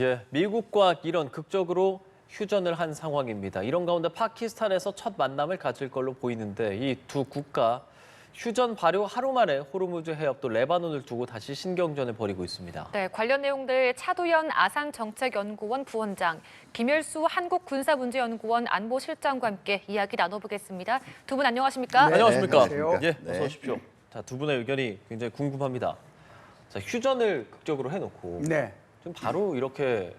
예, 미국과 이런 극적으로 휴전을 한 상황입니다. 이런 가운데 파키스탄에서 첫 만남을 가질 걸로 보이는데 이 두 국가 휴전 발효 하루 만에 호르무즈 해협도 레바논을 두고 다시 신경전을 벌이고 있습니다. 네, 관련 내용들 차도연 아산정책연구원 부원장, 김열수 한국군사문제연구원 안보실장과 함께 이야기 나눠보겠습니다. 두 분 안녕하십니까? 네, 안녕하십니까? 안녕하세요. 예, 네. 어서 오십시오. 자, 두 분의 의견이 굉장히 궁금합니다. 자, 휴전을 극적으로 해놓고 네. 지금 바로 이렇게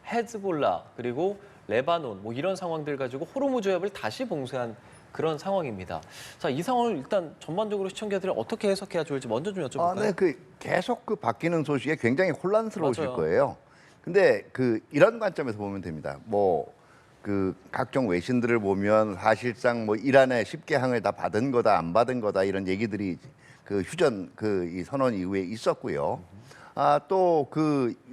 헤즈볼라 그리고 레바논 뭐 이런 상황들 가지고 호르무즈 해협을 다시 봉쇄한 그런 상황입니다. 자, 이 상황을 일단 전반적으로 시청자들이 어떻게 해석해야 좋을지 먼저 좀 여쭤볼까요? 네, 계속 바뀌는 소식에 굉장히 혼란스러우실 맞아요. 거예요. 근데 이런 관점에서 보면 됩니다. 각종 외신들을 보면 사실상 이란의 10개 항을 다 받은 거다, 안 받은 거다 이런 얘기들이 휴전 이 선언 이후에 있었고요. 또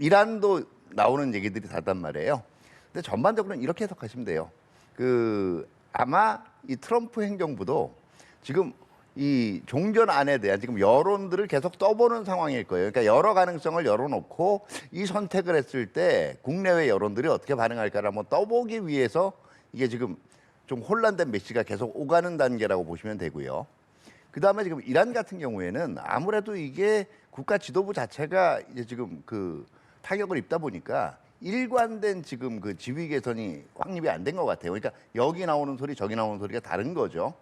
이란도 나오는 얘기들이 다단 말이에요. 근데 전반적으로는 이렇게 해석하시면 돼요. 아마 이 트럼프 행정부도 지금 이 종전안에 대한 지금 여론들을 계속 떠보는 상황일 거예요. 그러니까 여러 가능성을 열어놓고 이 선택을 했을 때 국내외 여론들이 어떻게 반응할까를 한번 떠보기 위해서 이게 지금 좀 혼란된 메시지가 계속 오가는 단계라고 보시면 되고요. 그다음에 지금 이란 같은 경우에는 아무래도 이게 국가 지도부 자체가 이제 지금 타격을 입다 보니까 일관된 지금 지위 개선이 확립이 안 된 것 같아요. 그러니까 여기 나오는 소리 저기 나오는 소리가 다른 거죠.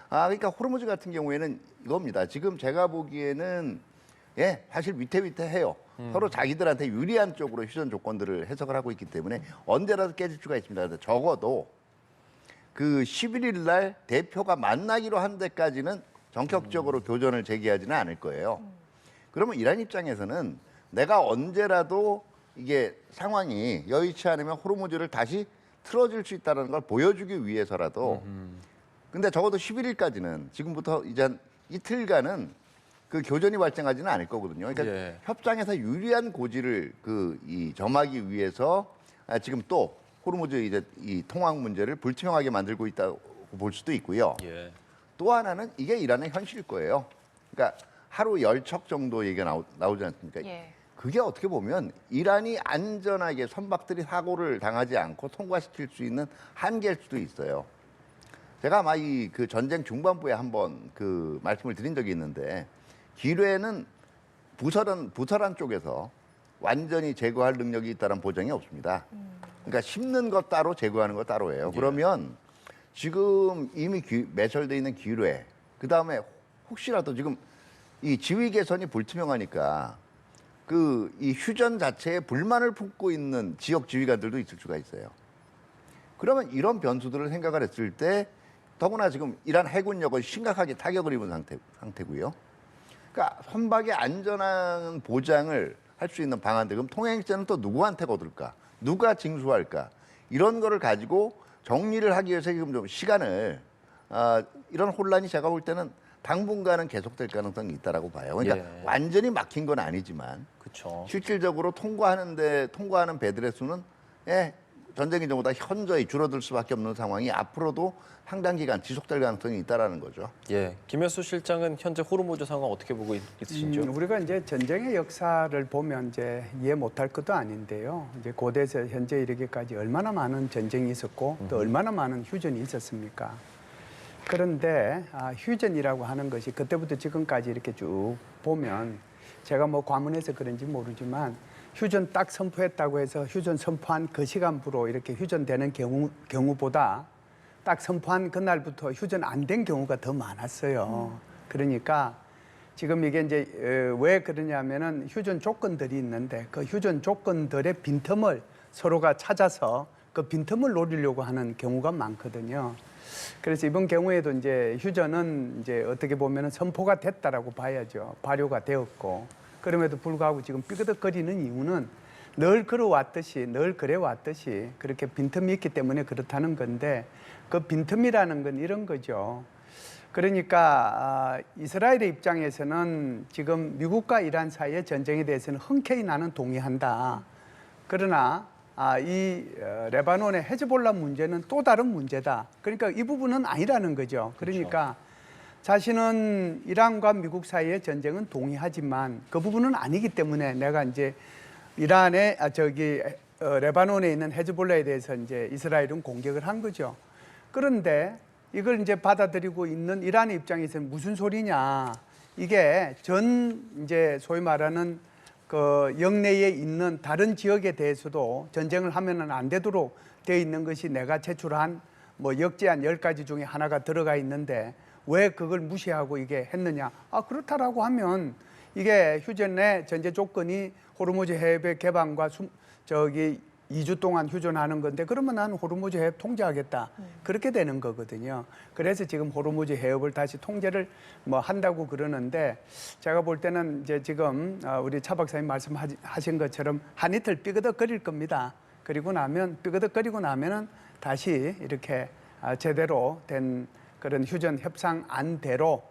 그러니까 호르무즈 같은 경우에는 이겁니다. 지금 제가 보기에는 사실 위태위태해요. 서로 자기들한테 유리한 쪽으로 휴전 조건들을 해석을 하고 있기 때문에 언제라도 깨질 수가 있습니다. 그런데 적어도 11일 날 대표가 만나기로 한 데까지는 전격적으로 교전을 재개하지는 않을 거예요. 그러면 이란 입장에서는 내가 언제라도 이게 상황이 여의치 않으면 호르무즈를 다시 틀어줄 수 있다는 걸 보여주기 위해서라도 근데 적어도 11일까지는 지금부터 이제 한 이틀간은 교전이 발생하지는 않을 거거든요. 그러니까 예. 협상에서 유리한 고지를 점하기 위해서 지금 또 호르무즈 이제 이 통항 문제를 불투명하게 만들고 있다고 볼 수도 있고요. 예. 또 하나는 이게 이란의 현실일 거예요. 그러니까 하루 10척 정도 얘기가 나오지 않습니까? 예. 그게 어떻게 보면 이란이 안전하게 선박들이 사고를 당하지 않고 통과시킬 수 있는 한계일 수도 있어요. 제가 아마 전쟁 중반부에 한번 말씀을 드린 적이 있는데 기뢰는 부설한 쪽에서 완전히 제거할 능력이 있다는 보장이 없습니다. 그러니까 심는 것 따로 제거하는 것 따로예요. 그러면 지금 이미 매설돼 있는 기뢰, 그 다음에 혹시라도 지금 이 지위 개선이 불투명하니까 이 휴전 자체에 불만을 품고 있는 지역 지휘관들도 있을 수가 있어요. 그러면 이런 변수들을 생각을 했을 때 더구나 지금 이란 해군력은 심각하게 타격을 입은 상태고요. 그러니까 선박의 안전한 보장을 할 수 있는 방안들, 그럼 통행세는 또 누구한테 거둘까? 누가 징수할까? 이런 거를 가지고 정리를 하기 위해서 지금 좀 시간을 이런 혼란이 제가 볼 때는 당분간은 계속될 가능성이 있다라고 봐요. 그러니까 완전히 막힌 건 아니지만 그렇죠. 실질적으로 통과하는 배들의 수는 전쟁의 경우보다 현저히 줄어들 수밖에 없는 상황이 앞으로도 상당 기간 지속될 가능성이 있다라는 거죠. 예, 김열수 실장은 현재 호르무즈 상황 어떻게 보고 있으신지요? 우리가 이제 전쟁의 역사를 보면 이제 이해 못할 것도 아닌데요. 이제 고대에서 현재 이르기까지 얼마나 많은 전쟁이 있었고 또 얼마나 많은 휴전이 있었습니까? 그런데 휴전이라고 하는 것이 그때부터 지금까지 이렇게 쭉 보면 제가 과문해서 그런지 모르지만 휴전 딱 선포했다고 해서 휴전 선포한 그 시간부로 이렇게 휴전되는 경우보다 딱 선포한 그날부터 휴전 안 된 경우가 더 많았어요. 그러니까 지금 이게 이제 왜 그러냐면은 휴전 조건들이 있는데 그 휴전 조건들의 빈틈을 서로가 찾아서 그 빈틈을 노리려고 하는 경우가 많거든요. 그래서 이번 경우에도 이제 휴전은 이제 어떻게 보면은 선포가 됐다라고 봐야죠. 발효가 되었고. 그럼에도 불구하고 지금 삐그덕거리는 이유는 늘 그래왔듯이 그렇게 빈틈이 있기 때문에 그렇다는 건데 그 빈틈이라는 건 이런 거죠. 그러니까 이스라엘의 입장에서는 지금 미국과 이란 사이의 전쟁에 대해서는 흔쾌히 나는 동의한다. 그러나 이 레바논의 헤즈볼라 문제는 또 다른 문제다. 그러니까 이 부분은 아니라는 거죠. 그러니까 자신은 이란과 미국 사이의 전쟁은 동의하지만 그 부분은 아니기 때문에 내가 이제 이란의 레바논에 있는 헤즈볼라에 대해서 이제 이스라엘은 공격을 한 거죠. 그런데 이걸 이제 받아들이고 있는 이란의 입장에서는 무슨 소리냐? 이게 이제 소위 말하는 그 영내에 있는 다른 지역에 대해서도 전쟁을 하면은 안 되도록 되어 있는 것이 내가 제출한 뭐 역제안 10가지 중에 하나가 들어가 있는데 왜 그걸 무시하고 이게 했느냐? 그렇다라고 하면 이게 휴전의 전제 조건이 호르무즈 해협의 개방과 2주 동안 휴전하는 건데 그러면 나는 호르무즈 해협 통제하겠다. 그렇게 되는 거거든요. 그래서 지금 호르무즈 해협을 다시 통제를 뭐 한다고 그러는데 제가 볼 때는 이제 지금 우리 차 박사님 말씀하신 것처럼 한 이틀 삐그덕거릴 겁니다. 그리고 나면 삐그덕거리고 나면은 다시 이렇게 제대로 된 그런 휴전 협상안대로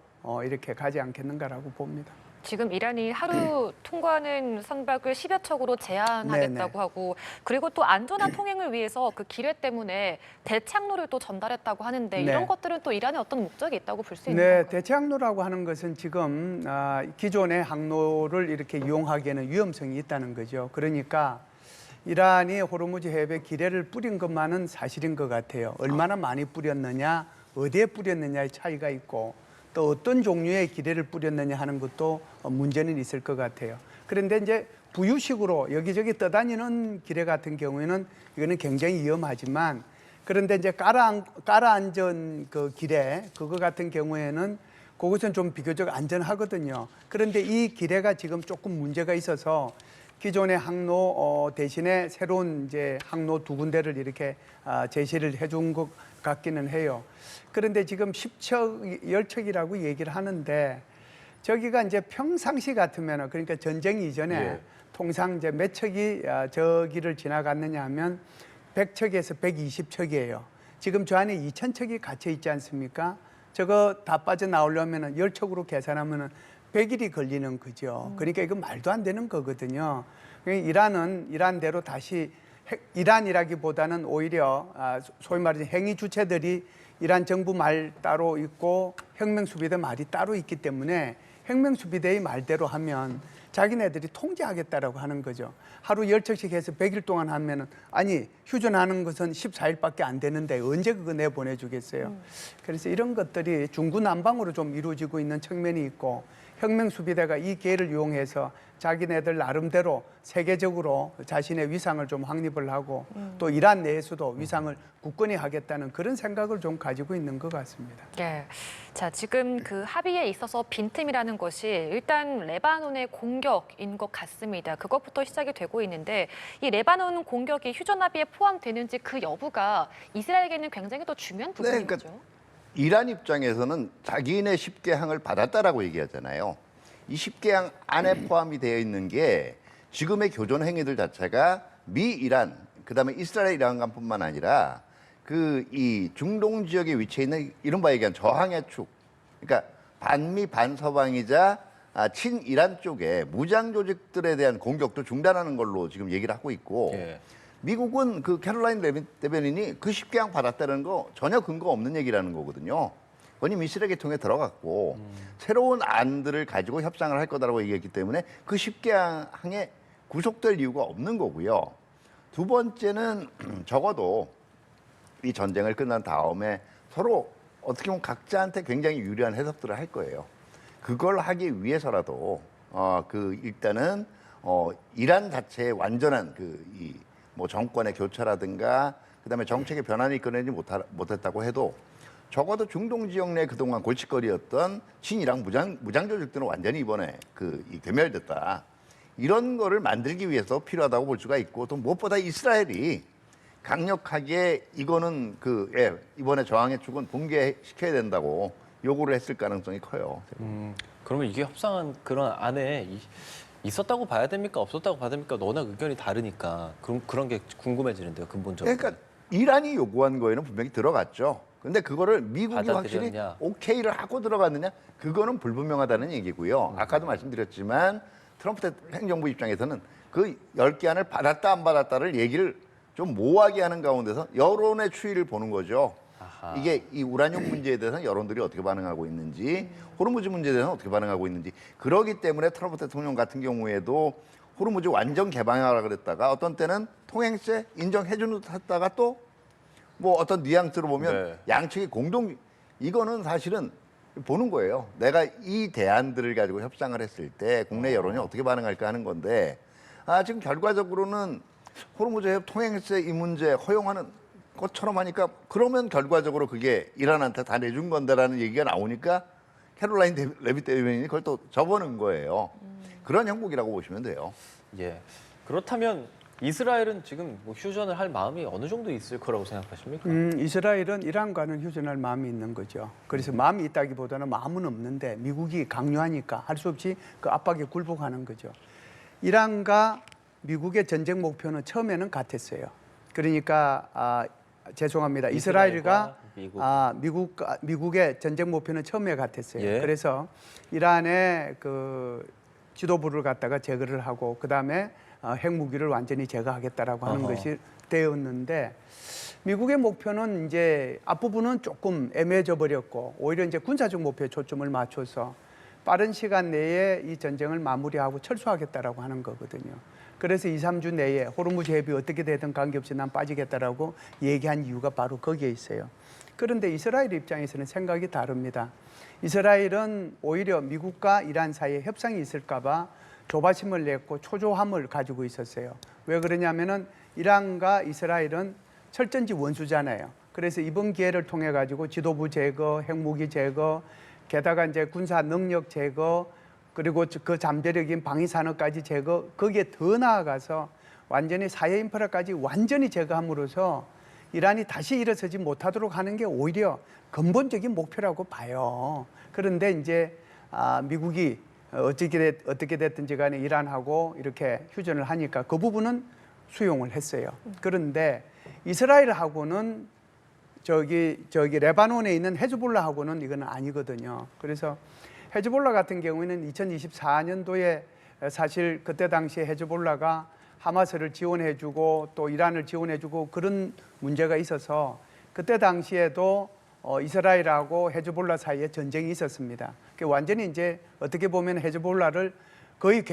이렇게 가지 않겠는가라고 봅니다. 지금 이란이 하루 통과하는 선박을 10여 척으로 제한하겠다고 네네. 하고 그리고 또 안전한 통행을 위해서 그 기뢰 때문에 대창로를 또 전달했다고 하는데 네. 이런 것들은 또 이란의 어떤 목적이 있다고 볼 수 있는 네, 건가요? 대체항로라고 하는 것은 지금 기존의 항로를 이렇게 이용하기에는 위험성이 있다는 거죠. 그러니까 이란이 호르무즈 해협에 기뢰를 뿌린 것만은 사실인 것 같아요. 얼마나 많이 뿌렸느냐, 어디에 뿌렸느냐의 차이가 있고 또 어떤 종류의 기뢰를 뿌렸느냐 하는 것도 문제는 있을 것 같아요. 그런데 이제 부유식으로 여기저기 떠다니는 기뢰 같은 경우에는 이거는 굉장히 위험하지만 그런데 이제 깔아앉은 그 기뢰 그거 같은 경우에는 그것은 좀 비교적 안전하거든요. 그런데 이 기뢰가 지금 조금 문제가 있어서 기존의 항로 대신에 새로운 이제 항로 2군데를 이렇게 제시를 해준 것 같기는 해요. 그런데 지금 10척, 10척이라고 얘기를 하는데 저기가 이제 평상시 같으면 그러니까 전쟁 이전에 예. 통상 이제 몇 척이 저기를 지나갔느냐 하면 100척에서 120척이에요. 지금 저 안에 2,000척이 갇혀 있지 않습니까? 저거 다 빠져나오려면 10척으로 계산하면 100일이 걸리는 거죠. 그러니까 이거 말도 안 되는 거거든요. 이란은 이란대로 다시 이란이라기보다는 오히려 소위 말해서 행위 주체들이 이란 정부 말 따로 있고 혁명수비대 말이 따로 있기 때문에 혁명수비대의 말대로 하면 자기네들이 통제하겠다라고 하는 거죠. 하루 10척씩 해서 100일 동안 하면은 아니 휴전하는 것은 14일밖에 안 되는데 언제 그거 내보내주겠어요. 그래서 이런 것들이 중구난방으로 좀 이루어지고 있는 측면이 있고 혁명수비대가 이 기회를 이용해서 자기네들 나름대로 세계적으로 자신의 위상을 좀 확립을 하고 또 이란 내에서도 위상을 굳건히 하겠다는 그런 생각을 좀 가지고 있는 것 같습니다. 예. 자, 지금 그 합의에 있어서 빈틈이라는 것이 일단 레바논의 공격인 것 같습니다. 그것부터 시작이 되고 있는데 이 레바논 공격이 휴전 합의에 포함되는지 그 여부가 이스라엘에게는 굉장히 또 중요한 부분인 그러니까 거죠. 이란 입장에서는 자기네 10개항을 받았다라고 얘기하잖아요. 이 10개항 안에 포함이 되어 있는 게 지금의 교전 행위들 자체가 미 이란 그다음에 이스라엘 이란간뿐만 아니라 그 이 중동 지역에 위치해 있는 이른바 얘기한 저항의 축, 그러니까 반미 반서방이자 친이란 쪽에 무장 조직들에 대한 공격도 중단하는 걸로 지금 얘기를 하고 있고 예. 미국은 그 캐롤라인 대변인이 그 10개항 받았다는 거 전혀 근거 없는 얘기라는 거거든요. 원님 이스라엘 통해 들어갔고 새로운 안들을 가지고 협상을 할 거다라고 얘기했기 때문에 그 10개항에 구속될 이유가 없는 거고요. 두 번째는 적어도 이 전쟁을 끝난 다음에 서로 어떻게 보면 각자한테 굉장히 유리한 해석들을 할 거예요. 그걸 하기 위해서라도 일단은 이란 자체의 완전한 뭐 정권의 교체라든가 그다음에 정책의 변환이 이끌어내지 못했다고 해도 적어도 중동 지역 내 그동안 골칫거리였던 친이란 무장 조직들은 완전히 이번에 괴멸됐다. 이런 거를 만들기 위해서 필요하다고 볼 수가 있고 또 무엇보다 이스라엘이 강력하게 이거는 이번에 저항의 축은 붕괴시켜야 된다고 요구를 했을 가능성이 커요. 그러면 이게 협상한 그런 안에 있었다고 봐야 됩니까? 없었다고 봐야 됩니까? 워낙 의견이 다르니까 그런 게 궁금해지는데요, 근본적으로. 그러니까 이란이 요구한 거에는 분명히 들어갔죠. 근데 그거를 미국이 확실히 받아들였냐? 오케이를 하고 들어갔느냐? 그거는 불분명하다는 얘기고요. 아까도 말씀드렸지만 트럼프 행정부 입장에서는 그 10개 안을 받았다 안 받았다를 얘기를 좀 모호하게 하는 가운데서 여론의 추이를 보는 거죠. 아하. 이게 이 우라늄 문제에 대해서는 여론들이 어떻게 반응하고 있는지, 호르무즈 문제에 대해서는 어떻게 반응하고 있는지. 그러기 때문에 트럼프 대통령 같은 경우에도 호르무즈 완전 개방하라 그랬다가 어떤 때는 통행세 인정해주는 듯 했다가 또 뭐 어떤 뉘앙스로 보면 네. 양측이 공동 이거는 사실은 보는 거예요. 내가 이 대안들을 가지고 협상을 했을 때 국내 여론이 어떻게 반응할까 하는 건데 지금 결과적으로는 호르무즈 해협 통행세 이 문제 허용하는 것처럼 하니까 그러면 결과적으로 그게 이란한테 다 내준 건데라는 얘기가 나오니까 캐롤라인 레빗 대변인이 그걸 또 접어넣은 거예요. 그런 형국이라고 보시면 돼요. 예. 그렇다면 이스라엘은 지금 뭐 휴전을 할 마음이 어느 정도 있을 거라고 생각하십니까? 이스라엘은 이란과는 휴전할 마음이 있는 거죠. 그래서 마음이 있다기보다는 마음은 없는데 미국이 강요하니까 할 수 없이 그 압박에 굴복하는 거죠. 이란과 미국의 전쟁 목표는 처음에는 같았어요. 그러니까 죄송합니다. 이스라엘과 미국의 전쟁 목표는 처음에 같았어요. 예. 그래서 이란의 그 지도부를 갖다가 제거를 하고 그 다음에 핵무기를 완전히 제거하겠다라고 하는 어허. 것이 되었는데 미국의 목표는 이제 앞부분은 조금 애매해져 버렸고 오히려 이제 군사적 목표에 초점을 맞춰서 빠른 시간 내에 이 전쟁을 마무리하고 철수하겠다라고 하는 거거든요. 그래서 2, 3주 내에 호르무즈 해협이 어떻게 되든 관계없이 난 빠지겠다라고 얘기한 이유가 바로 거기에 있어요. 그런데 이스라엘 입장에서는 생각이 다릅니다. 이스라엘은 오히려 미국과 이란 사이에 협상이 있을까 봐 조바심을 냈고 초조함을 가지고 있었어요. 왜 그러냐면은 이란과 이스라엘은 철전지 원수잖아요. 그래서 이번 기회를 통해 가지고 지도부 제거, 핵무기 제거, 게다가 이제 군사 능력 제거, 그리고 그 잠재력인 방위 산업까지 제거, 거기에 더 나아가서 완전히 사회 인프라까지 완전히 제거함으로써 이란이 다시 일어서지 못하도록 하는 게 오히려 근본적인 목표라고 봐요. 그런데 이제 미국이 어떻게 됐든지 간에 이란하고 이렇게 휴전을 하니까 그 부분은 수용을 했어요. 그런데 이스라엘하고는 저기 레바논에 있는 헤즈볼라하고는 이건 아니거든요. 그래서 헤즈볼라 같은 경우에는 2024년도에 사실 그때 당시에 헤즈볼라가 하마스를 지원해주고 또 이란을 지원해주고 그런 문제가 있어서 그때 당시에도 이스라엘하고 헤즈볼라 사이에 전쟁이 있었습니다. 완전히 이제 어떻게 보면 헤즈볼라를 거의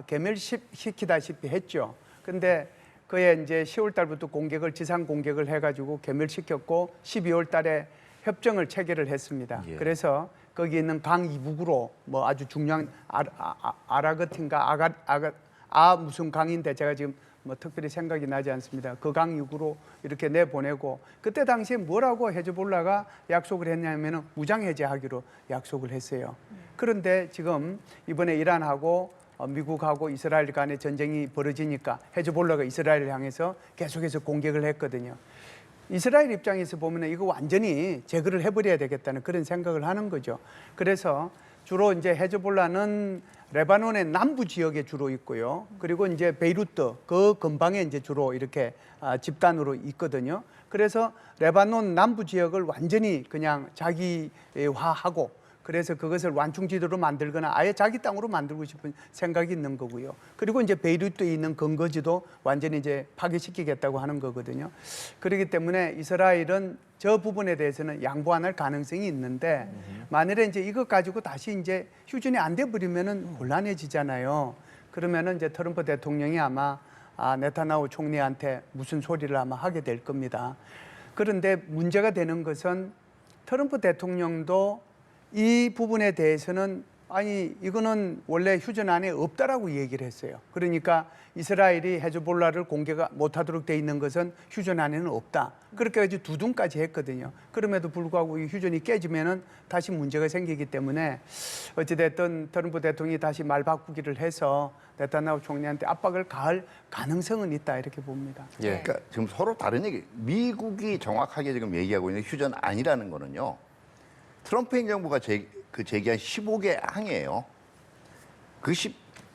괴멸시키다시피 했죠. 근데 그해 이제 10월 달부터 지상 공격을 해가지고 괴멸시켰고 12월 달에 협정을 체결을 했습니다. 예. 그래서 거기 있는 강 이북으로 뭐 아주 중요한 아라거틴가 무슨 강인데 제가 지금 뭐 특별히 생각이 나지 않습니다. 그 강 이북으로 이렇게 내보내고 그때 당시에 뭐라고 헤즈볼라가 약속을 했냐면은 무장 해제하기로 약속을 했어요. 그런데 지금 이번에 이란하고 미국하고 이스라엘 간의 전쟁이 벌어지니까 헤즈볼라가 이스라엘을 향해서 계속해서 공격을 했거든요. 이스라엘 입장에서 보면 이거 완전히 제거를 해버려야 되겠다는 그런 생각을 하는 거죠. 그래서 주로 이제 헤즈볼라는 레바논의 남부 지역에 주로 있고요. 그리고 이제 베이루트 그 근방에 이제 주로 이렇게 집단으로 있거든요. 그래서 레바논 남부 지역을 완전히 그냥 자기화하고 그래서 그것을 완충지도로 만들거나 아예 자기 땅으로 만들고 싶은 생각이 있는 거고요. 그리고 이제 베이루트에 있는 근거지도 완전히 이제 파괴시키겠다고 하는 거거든요. 그렇기 때문에 이스라엘은 저 부분에 대해서는 양보 안 할 가능성이 있는데 만일에 이제 이것 가지고 다시 이제 휴전이 안 돼 버리면은 곤란해지잖아요. 그러면은 이제 트럼프 대통령이 아마 네타냐후 총리한테 무슨 소리를 아마 하게 될 겁니다. 그런데 문제가 되는 것은 트럼프 대통령도 이 부분에 대해서는 아니 이거는 원래 휴전 안에 없다라고 얘기를 했어요. 그러니까 이스라엘이 헤즈볼라를 공격 못하도록 돼 있는 것은 휴전 안에는 없다. 그렇게 해서 두둥까지 했거든요. 그럼에도 불구하고 이 휴전이 깨지면은 다시 문제가 생기기 때문에 어찌됐든 트럼프 대통령이 다시 말 바꾸기를 해서 네타냐후 총리한테 압박을 가할 가능성은 있다 이렇게 봅니다. 예. 그러니까 지금 서로 다른 얘기. 미국이 정확하게 지금 얘기하고 있는 휴전 아니라는 거는요. 트럼프 행정부가 제기한 15개 항이에요.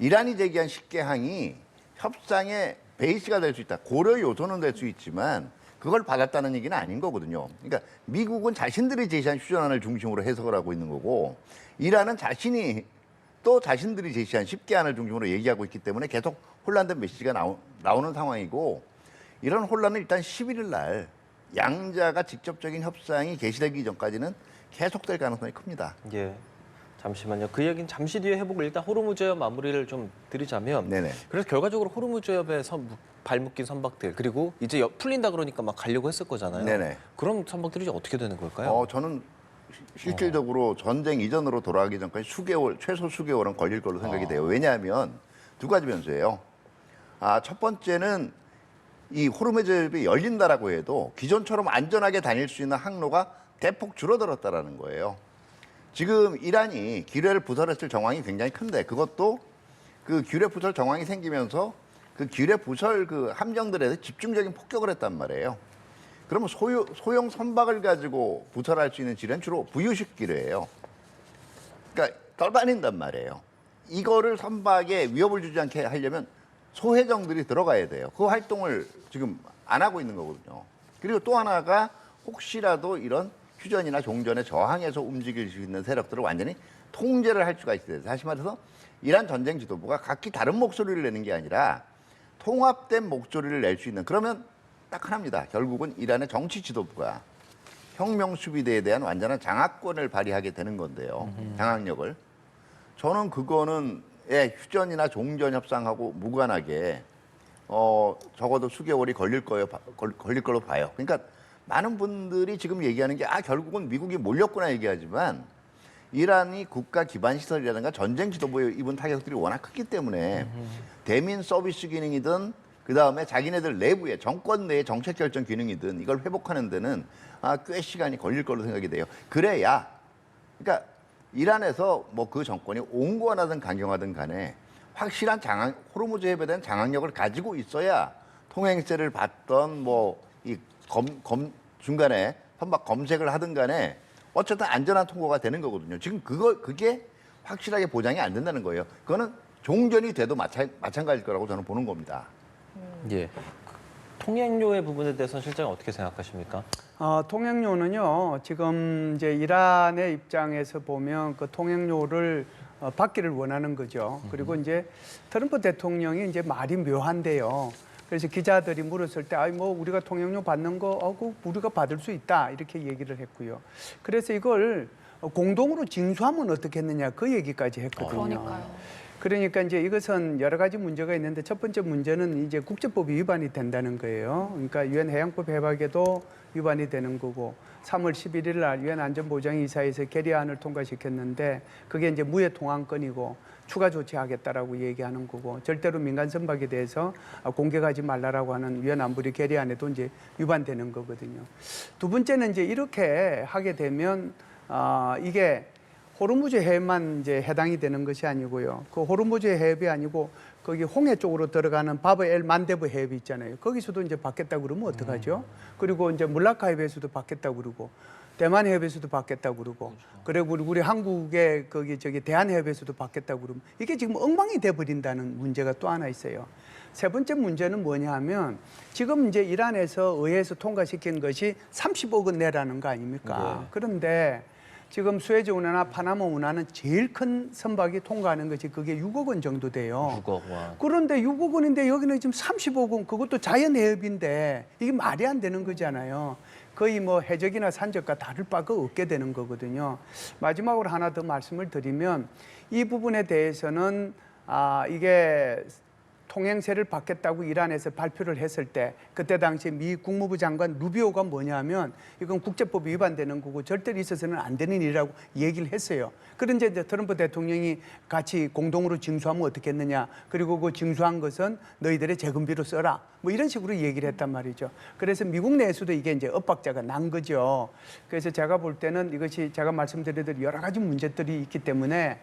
이란이 제기한 10개 항이 협상의 베이스가 될 수 있다. 고려 요소는 될 수 있지만 그걸 받았다는 얘기는 아닌 거거든요. 그러니까 미국은 자신들이 제시한 휴전안을 중심으로 해석을 하고 있는 거고 이란은 자신이 또 자신들이 제시한 10개 안을 중심으로 얘기하고 있기 때문에 계속 혼란된 메시지가 나오는 상황이고 이런 혼란은 일단 11일 날 양자가 직접적인 협상이 개시되기 전까지는 계속될 가능성이 큽니다. 예. 잠시만요. 그 얘기는 잠시 뒤에 해보고 일단 호르무즈 해협 마무리를 좀 드리자면 네네. 그래서 결과적으로 호르무즈 해협에 발묶인 선박들 그리고 이제 풀린다 그러니까 막 가려고 했을 거잖아요. 네네. 그럼 선박들이 이제 어떻게 되는 걸까요? 저는 실질적으로 전쟁 이전으로 돌아가기 전까지 수개월, 최소 수개월은 걸릴 걸로 생각이 돼요. 왜냐하면 두 가지 변수예요. 첫 번째는 이 호르무즈 해협이 열린다라고 해도 기존처럼 안전하게 다닐 수 있는 항로가 대폭 줄어들었다라는 거예요. 지금 이란이 기뢰를 부설했을 정황이 굉장히 큰데 그것도 그 기뢰 부설 정황이 생기면서 그 기뢰 부설 그 함정들에 대해서 집중적인 폭격을 했단 말이에요. 그러면 소형 선박을 가지고 부설할 수 있는 지뢰는 주로 부유식 기뢰예요. 그러니까 떨어진단 말이에요. 이거를 선박에 위협을 주지 않게 하려면 소해정들이 들어가야 돼요. 그 활동을 지금 안 하고 있는 거거든요. 그리고 또 하나가 혹시라도 이런 휴전이나 종전에 저항해서 움직일 수 있는 세력들을 완전히 통제를 할 수가 있어요. 다시 말해서 이란 전쟁 지도부가 각기 다른 목소리를 내는 게 아니라 통합된 목소리를 낼 수 있는 그러면 딱 하나입니다. 결국은 이란의 정치 지도부가 혁명 수비대에 대한 완전한 장악권을 발휘하게 되는 건데요. 장악력을. 저는 그거는 휴전이나 종전 협상하고 무관하게 적어도 수개월이 걸릴 걸로 봐요. 그러니까 많은 분들이 지금 얘기하는 게 결국은 미국이 몰렸구나 얘기하지만 이란이 국가 기반 시설이라든가 전쟁 지도부에 입은 타격들이 워낙 크기 때문에 대민 서비스 기능이든 그다음에 자기네들 내부의 정권 내의 정책 결정 기능이든 이걸 회복하는 데는 꽤 시간이 걸릴 걸로 생각이 돼요. 그래야 그러니까 이란에서 뭐 그 정권이 온건하든 강경하든 간에 확실한 호르무즈 해협에 대한 장악력을 가지고 있어야 통행세를 받던 뭐 이 중간에 선박 검색을 하든 간에 어쨌든 안전한 통과가 되는 거거든요. 지금 그게 확실하게 보장이 안 된다는 거예요. 그거는 종전이 돼도 마찬가지일 거라고 저는 보는 겁니다. 예. 통행료의 부분에 대해서는 실장님 어떻게 생각하십니까? 통행료는요, 지금 이제 이란의 입장에서 보면 그 통행료를 받기를 원하는 거죠. 그리고 이제 트럼프 대통령이 이제 말이 묘한데요. 그래서 기자들이 물었을 때, 뭐 우리가 통행료 받는 거, 우리가 받을 수 있다 이렇게 얘기를 했고요. 그래서 이걸 공동으로 징수하면 어떻겠느냐 그 얘기까지 했거든요. 그러니까요. 그러니까 이제 이것은 여러 가지 문제가 있는데 첫 번째 문제는 이제 국제법이 위반이 된다는 거예요. 그러니까 유엔 해양법 해박에도 위반이 되는 거고 3월 11일 날 유엔 안전보장이사에서 결의안을 통과시켰는데 그게 이제 무해 통항권이고 추가 조치하겠다라고 얘기하는 거고 절대로 민간 선박에 대해서 공격하지 말라라고 하는 유엔 안보리 결의안에도 이제 위반되는 거거든요. 두 번째는 이제 이렇게 하게 되면 이게 호르무즈 해협만 이제 해당이 되는 것이 아니고요. 그 호르무즈 해협이 아니고 거기 홍해 쪽으로 들어가는 바브 엘 만데브 해협이 있잖아요. 거기서도 이제 받겠다 그러면 어떡하죠? 그리고 이제 물라카 해협에서도 받겠다 그러고 대만 해협에서도 받겠다 그러고 그리고 우리 한국의 거기 대한 해협에서도 받겠다 그러면 이게 지금 엉망이 돼 버린다는 문제가 또 하나 있어요. 세 번째 문제는 뭐냐 하면 지금 이제 이란에서 의회에서 통과시킨 것이 30억 원 내라는 거 아닙니까? 네. 그런데 지금 수에즈 운하나 파나마 운하는 제일 큰 선박이 통과하는 것이 그게 6억 원 정도 돼요. 6억 와. 그런데 6억 원인데 여기는 지금 30억 원, 그것도 자연 해협인데 이게 말이 안 되는 거잖아요. 거의 뭐 해적이나 산적과 다를 바가 없게 되는 거거든요. 마지막으로 하나 더 말씀을 드리면 이 부분에 대해서는 이게 통행세를 받겠다고 이란에서 발표를 했을 때 그때 당시 미 국무부 장관 루비오가 뭐냐면 이건 국제법이 위반되는 거고 절대로 있어서는 안 되는 일이라고 얘기를 했어요. 그런데 이제 트럼프 대통령이 같이 공동으로 징수하면 어떻겠느냐. 그리고 그 징수한 것은 너희들의 재건비로 써라. 뭐 이런 식으로 얘기를 했단 말이죠. 그래서 미국 내에서도 이게 이제 엇박자가 난 거죠. 그래서 제가 볼 때는 이것이 제가 말씀드린 여러 가지 문제들이 있기 때문에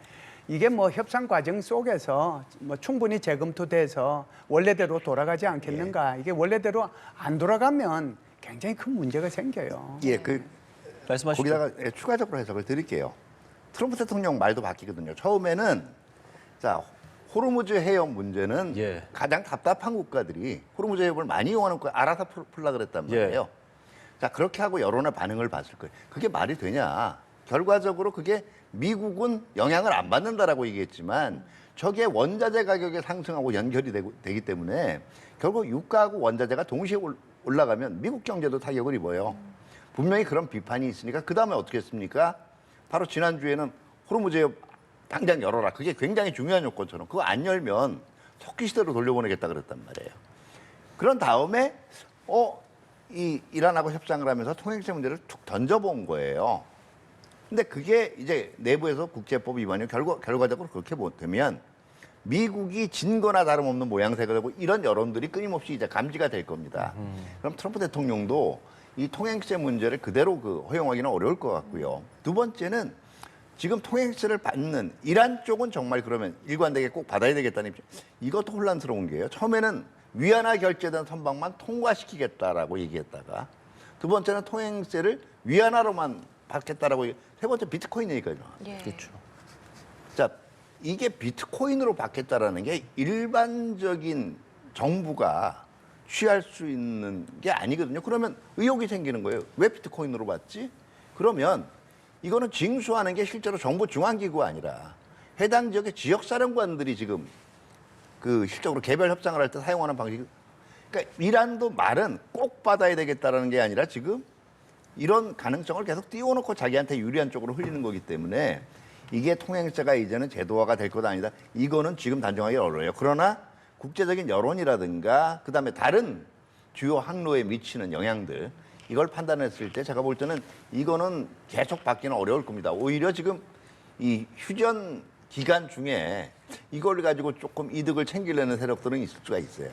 이게 뭐 협상 과정 속에서 뭐 충분히 재검토돼서 원래대로 돌아가지 않겠는가. 이게 원래대로 안 돌아가면 굉장히 큰 문제가 생겨요. 예, 말씀하시죠. 거기다가 추가적으로 해석을 드릴게요. 트럼프 대통령 말도 바뀌거든요. 처음에는 호르무즈 해협 문제는 예. 가장 답답한 국가들이 호르무즈 해협을 많이 이용하는 국가 알아서 풀라 그랬단 말이에요. 자, 그렇게 하고 여론의 반응을 봤을 거예요. 그게 말이 되냐? 결과적으로 그게 미국은 영향을 안 받는다라고 얘기했지만 저게 원자재 가격이 상승하고 연결이 되기 때문에 결국 유가하고 원자재가 동시에 올라가면 미국 경제도 타격을 입어요. 분명히 그런 비판이 있으니까 그 다음에 어떻게 했습니까? 바로 지난주에는 호르무즈 해협 당장 열어라. 그게 굉장히 중요한 요건처럼 그거 안 열면 석기 시대로 돌려보내겠다 그랬단 말이에요. 그런 다음에 이 이란하고 협상을 하면서 통행세 문제를 툭 던져본 거예요. 근데 그게 이제 내부에서 국제법 위반이 결과적으로 그렇게 되면 미국이 진 거나 다름없는 모양새가 되고 이런 여론들이 끊임없이 이제 감지가 될 겁니다. 그럼 트럼프 대통령도 이 통행세 문제를 그대로 허용하기는 어려울 것 같고요. 두 번째는 지금 통행세를 받는 이란 쪽은 정말 그러면 일관되게 꼭 받아야 되겠다는 입장. 이것도 혼란스러운 게요. 처음에는 위안화 결제된 선박만 통과시키겠다라고 얘기했다가 두 번째는 통행세를 위안화로만 받겠다라고 세 번째 비트코인 얘기가 나와요. 예. 그렇죠. 자, 이게 비트코인으로 받겠다라는 게 일반적인 정부가 취할 수 있는 게 아니거든요. 그러면 의혹이 생기는 거예요. 왜 비트코인으로 받지? 그러면 이거는 징수하는 게 실제로 정부 중앙기구가 아니라 해당 지역의 지역사령관들이 지금 실적으로 개별 협상을 할 때 사용하는 방식. 그러니까 이란도 말은 꼭 받아야 되겠다라는 게 아니라 지금 이런 가능성을 계속 띄워놓고 자기한테 유리한 쪽으로 흘리는 거기 때문에 이게 통행세가 이제는 제도화가 될 것 아니다. 이거는 지금 단정하기 어려워요. 그러나 국제적인 여론이라든가 그다음에 다른 주요 항로에 미치는 영향들 이걸 판단했을 때 제가 볼 때는 이거는 계속 받기는 어려울 겁니다. 오히려 지금 이 휴전 기간 중에 이걸 가지고 조금 이득을 챙기려는 세력들은 있을 수가 있어요.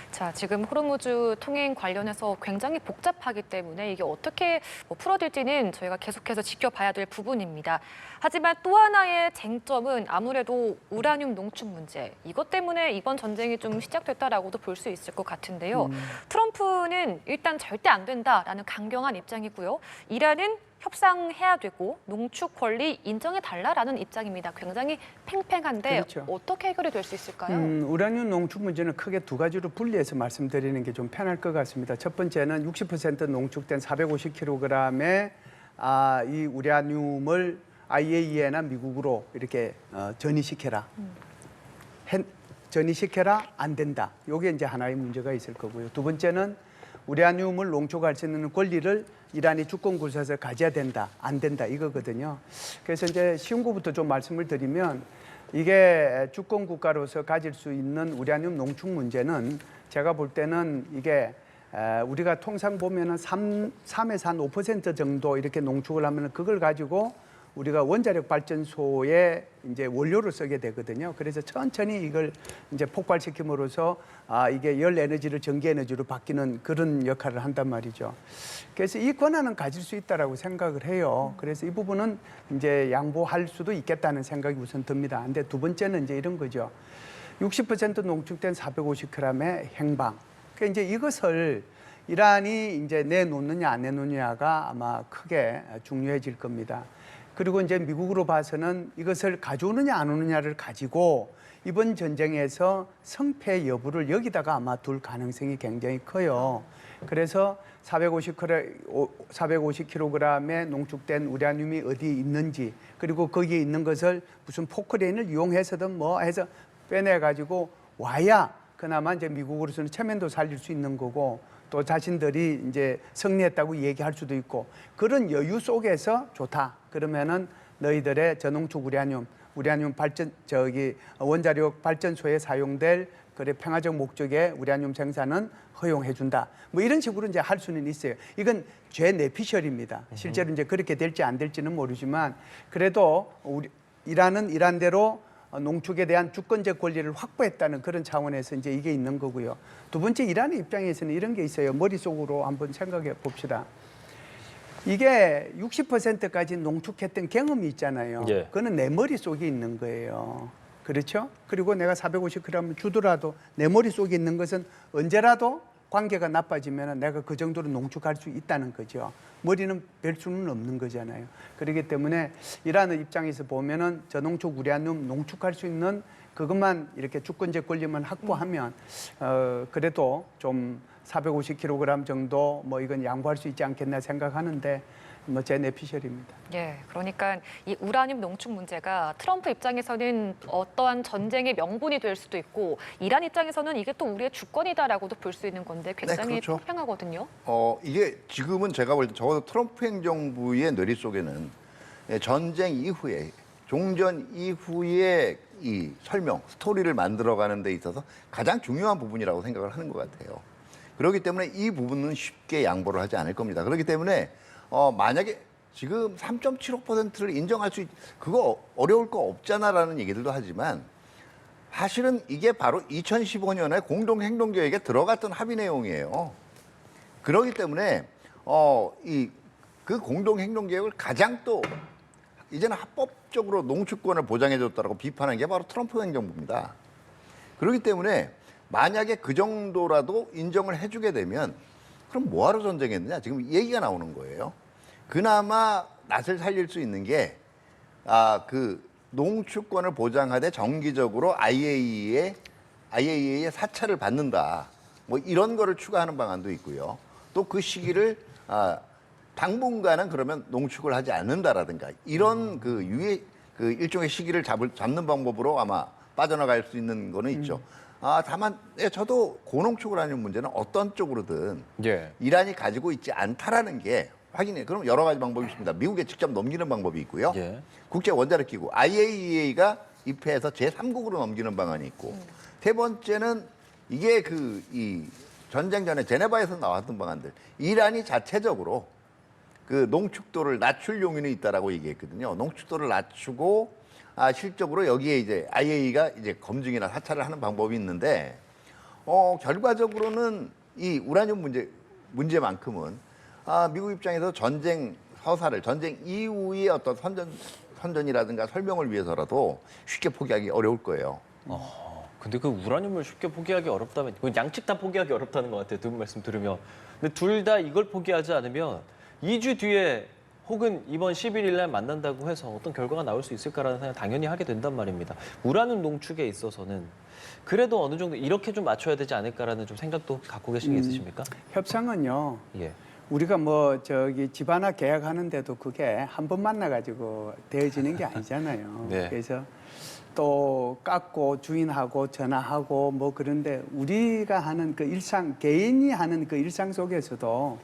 자, 지금 호르무즈 통행 관련해서 굉장히 복잡하기 때문에 이게 어떻게 풀어질지는 저희가 계속해서 지켜봐야 될 부분입니다. 하지만 또 하나의 쟁점은 아무래도 우라늄 농축 문제. 이것 때문에 이번 전쟁이 좀 시작됐다라고도 볼 수 있을 것 같은데요. 트럼프는 일단 절대 안 된다라는 강경한 입장이고요. 이란은 협상해야 되고 농축 권리 인정해달라라는 입장입니다. 굉장히 팽팽한데 그렇죠. 어떻게 해결이 될 수 있을까요? 우라늄 농축 문제는 크게 두 가지로 분리해서 말씀드리는 게 좀 편할 것 같습니다. 첫 번째는 60% 농축된 450kg의 이 우라늄을 IAEA나 미국으로 이렇게 전이시켜라. 전이시켜라 안 된다. 이게 이제 하나의 문제가 있을 거고요. 두 번째는 우라늄을 농축할 수 있는 권리를 이란이 주권 국가에서 가져야 된다, 안 된다 이거거든요. 그래서 이제 쉬운 거부터 좀 말씀을 드리면 이게 주권 국가로서 가질 수 있는 우라늄 농축 문제는 제가 볼 때는 이게 우리가 통상 보면은 3에서 한 5% 정도 이렇게 농축을 하면 그걸 가지고 우리가 원자력 발전소에 이제 원료를 쓰게 되거든요. 그래서 천천히 이걸 이제 폭발시킴으로써 이게 열 에너지를 전기 에너지로 바뀌는 그런 역할을 한단 말이죠. 그래서 이 권한은 가질 수 있다라고 생각을 해요. 그래서 이 부분은 이제 양보할 수도 있겠다는 생각이 우선 듭니다. 근데 두 번째는 이제 이런 거죠. 60% 농축된 450g의 행방. 그러니까 이제 이것을 이란이 이제 내놓느냐 안 내놓느냐가 아마 크게 중요해질 겁니다. 그리고 이제 미국으로 봐서는 이것을 가져오느냐 안 오느냐를 가지고 이번 전쟁에서 성패 여부를 여기다가 아마 둘 가능성이 굉장히 커요. 그래서 450kg의 농축된 우라늄이 어디 있는지 그리고 거기에 있는 것을 무슨 포크레인을 이용해서든 뭐 해서 빼내가지고 와야 그나마 이제 미국으로서는 체면도 살릴 수 있는 거고 또 자신들이 이제 승리했다고 얘기할 수도 있고 그런 여유 속에서 좋다. 그러면은 너희들의 저농축 우라늄 발전 원자력 발전소에 사용될 그래 평화적 목적의 우라늄 생산은 허용해 준다. 뭐 이런 식으로 이제 할 수는 있어요. 이건 죄 내피셜입니다. 실제로 이제 그렇게 될지 안 될지는 모르지만 그래도 이란은 이란대로 농축에 대한 주권적 권리를 확보했다는 그런 차원에서 이제 이게 있는 거고요. 두 번째 이란의 입장에서는 이런 게 있어요. 머릿속으로 한번 생각해 봅시다. 이게 60%까지 농축했던 경험이 있잖아요. 예. 그거는 내 머릿속에 있는 거예요. 그렇죠? 그리고 내가 450g 주더라도 내 머릿속에 있는 것은 언제라도 관계가 나빠지면 내가 그 정도로 농축할 수 있다는 거죠. 머리는 별 수는 없는 거잖아요. 그렇기 때문에 이란의 입장에서 보면은 저농축 우라늄 농축할 수 있는 그것만 이렇게 주권적 권리만 확보하면 그래도 좀 450kg 정도 뭐 이건 양보할 수 있지 않겠나 생각하는데 뭐 제 내피셜입니다. 예, 그러니까 이 우라늄 농축 문제가 트럼프 입장에서는 어떠한 전쟁의 명분이 될 수도 있고 이란 입장에서는 이게 또 우리의 주권이다라고도 볼 수 있는 건데 굉장히 네, 그렇죠. 평평하거든요. 이게 지금은 제가 볼 때 적어도 트럼프 행정부의 뇌리 속에는 전쟁 이후에 종전 이후에 이 설명, 스토리를 만들어가는 데 있어서 가장 중요한 부분이라고 생각을 하는 것 같아요. 그렇기 때문에 이 부분은 쉽게 양보를 하지 않을 겁니다. 그렇기 때문에 만약에 지금 3.75%를 인정할 수 그거 어려울 거 없잖아라는 얘기들도 하지만 사실은 이게 바로 2015년에 공동행동계획에 들어갔던 합의 내용이에요. 그렇기 때문에 그 공동행동계획을 가장 또 이제는 합법적으로 농축권을 보장해줬다고 비판한 게 바로 트럼프 행정부입니다. 그렇기 때문에 만약에 그 정도라도 인정을 해주게 되면 그럼 뭐하러 전쟁했느냐 지금 얘기가 나오는 거예요. 그나마 낯을 살릴 수 있는 게 그 농축권을 보장하되 정기적으로 IAEA의 사찰을 받는다. 뭐 이런 거를 추가하는 방안도 있고요. 또 그 시기를 당분간은 그러면 농축을 하지 않는다라든가 이런 그 일종의 시기를 잡는 방법으로 아마 빠져나갈 수 있는 거는 있죠. 다만 저도 고농축을 하는 문제는 어떤 쪽으로든 예. 이란이 가지고 있지 않다라는 게 확인해. 그럼 여러 가지 방법이 있습니다. 미국에 직접 넘기는 방법이 있고요. 예. 국제 원자력 기구 IAEA가 입회해서 제3국으로 넘기는 방안이 있고 세 번째는 이게 이 전쟁 전에 제네바에서 나왔던 방안들. 이란이 자체적으로 그 농축도를 낮출 용인이 있다라고 얘기했거든요. 농축도를 낮추고 실적으로 여기에 이제 IAEA가 이제 검증이나 사찰을 하는 방법이 있는데 결과적으로는 이 우라늄 문제만큼은 미국 입장에서 전쟁 서사를 전쟁 이후의 어떤 선전이라든가 설명을 위해서라도 쉽게 포기하기 어려울 거예요. 근데 그 우라늄을 쉽게 포기하기 어렵다면 그 양측 다 포기하기 어렵다는 것 같아요. 두 분 말씀 들으면. 근데 둘 다 이걸 포기하지 않으면 2주 뒤에 혹은 이번 11일 날 만난다고 해서 어떤 결과가 나올 수 있을까라는 생각 당연히 하게 된단 말입니다. 우라늄 농축에 있어서는 그래도 어느 정도 이렇게 좀 맞춰야 되지 않을까라는 좀 생각도 갖고 계신 게 있으십니까? 협상은요. 예. 우리가 집 하나 계약하는데도 그게 한 번 만나가지고 되어지는 게 아니잖아요. 네. 그래서 또 깎고 주인하고 전화하고 뭐 그런데 우리가 하는 그 일상, 개인이 하는 그 일상 속에서도